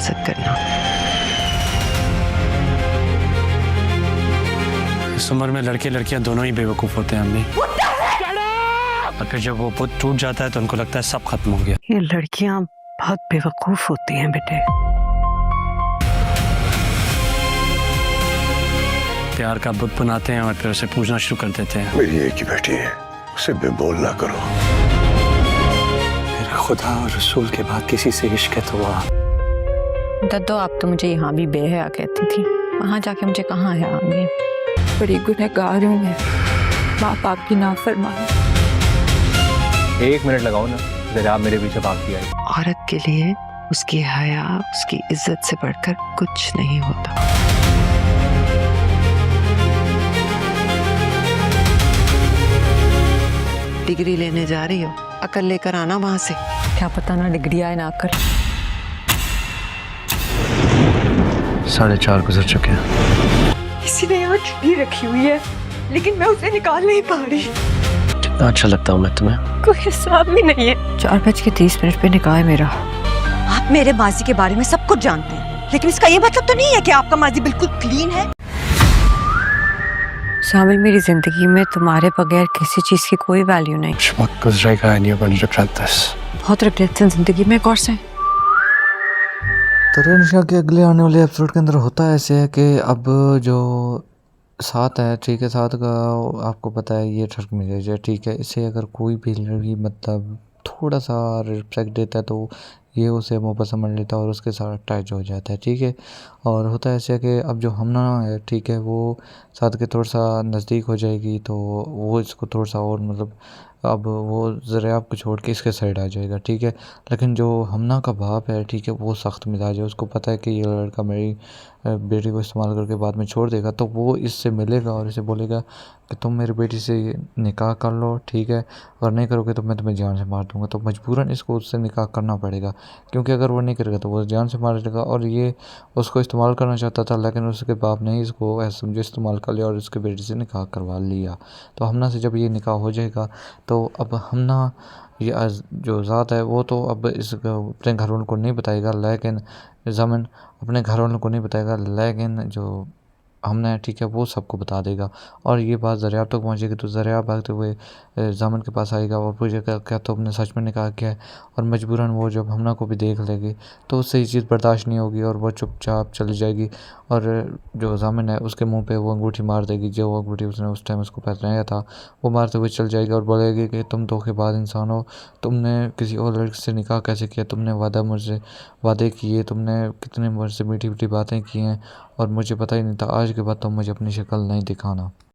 हिफाजत करना। इस उम्र में लड़के लड़कियां दोनों ही बेवकूफ होते हैं अम्मी। और फिर जब वो पुत टूट जाता है तो उनको लगता है सब खत्म हो गया। ये लड़कियां बहुत बेवकूफ होती हैं बेटे। प्यार का बुत बनाते हैं और फिर उसे पूजना शुरू कर देते हैं। मेरी एक ही बेटी है, उसे बेमोल ना करो। मेरे खुदा और रसूल के बाद किसी से इश्क है तो आप। दद्दो, आप तो मुझे यहाँ भी बेहया कहती थी, वहाँ जाके मुझे कहाँ है आगे। बड़ी गुनहगार हूँ मैं, माँ बाप की नाफरमान। 1 मिनट लगाओ ना, जरा आप मेरे पीछे भागती आई। औरत के लिए उसकी हया, उसकी इज्जत से बढ़कर कुछ नहीं होता। डिग्री लेने जा रही हो, अकल लेकर आना वहां से। क्या पता ना डिग्री आए ना कर। 4:30 गुजर चुके हैं। किसी ने यहाँ छुरी रखी हुई है, लेकिन मैं उसे निकाल नहीं पा रही। कितना अच्छा लगता हूँ मैं तुम्हें। कोई हिसाब भी नहीं है। 4:30 पे निकाह है मेरा। आप मेरे माजी के बारे में सब कुछ जानते हैं, लेकिन इसका ये मतलब तो नहीं है कि आपका माजी बिल्कुल क्लीन है। शामिल, मेरी जिंदगी में तुम्हारे बगैर किसी चीज की कोई वैल्यू नहीं। वक्त गुजरेगा and you're going to regret this। बहुत रिग्रेट्स हैं जिंदगी में, कौन से। तो निशा के अगले आने वाले एपिसोड के अंदर होता ऐसे है कि अब जो 7 है, ठीक है, 7 का आपको पता है ये ठर्क मिलेज है, ठीक है। इसे अगर कोई भी लड़की मतलब थोड़ा सा रिस्पेक्ट देता है तो ये उसे मोहब्बत समझ लेता है और उसके साथ अटैच हो जाता है, ठीक है। और होता है ऐसे कि अब जो हमना है, ठीक है, वो 7 के थोड़ा सा नज़दीक हो जाएगी तो वो इसको थोड़ा सा और मतलब अब वो ज़रा आपको छोड़ के इसके साइड आ जाएगा, ठीक है। लेकिन जो हमना का बाप है, ठीक है, वो सख्त मिजाज है। उसको पता है कि ये लड़का मेरी बेटी को इस्तेमाल करके बाद में छोड़ देगा, तो वो इससे मिलेगा और इसे बोलेगा कि तुम मेरी बेटी से निकाह कर लो, ठीक है, और नहीं करोगे तो मैं तुम्हें जान से मार दूंगा। तो मजबूरन इसको उससे निकाह करना पड़ेगा, क्योंकि अगर वो नहीं करेगा तो वो जान से मार देगा। और ये उसको इस्तेमाल करना चाहता था, लेकिन उसके बाप ने इसको ऐसे समझो इस्तेमाल कर लिया और उसके बेटी से निकाह करवा लिया। तो हमना से जब ये निकाह हो जाएगा तो अब हमना ये जो ज़ात है वो तो अब इस अपने घर वालों को नहीं बताएगा, लेकिन ज़मन अपने घर वालों को नहीं बताएगा, लेकिन जो हमने, ठीक है, वो सबको बता देगा। और ये बात ज़रियाब तक पहुँचेगी तो ज़रियाब भागते हुए ज़ामन के पास आएगा और पूछेगा क्या तुमने सच में निकाह किया है। और मजबूरन वो जब हमना को भी देख लेगी तो उससे ये चीज़ बर्दाश्त नहीं होगी और वो चुपचाप चली जाएगी। और जो ज़ामन है उसके मुंह पे वो अंगूठी मार देगी, जो अंगूठी उसने उस टाइम उसको पहनाया था, वो मारते हुए चल जाएगी और बोलेगी कि तुम धोखेबाज इंसान हो, तुमने किसी और लड़के से निकाह कैसे किया, तुमने मुझसे वादे किए, तुमने कितने मुझसे मीठी मीठी बातें की हैं और मुझे पता ही नहीं था। आज के बाद तुम मुझे अपनी शक्ल नहीं दिखाना।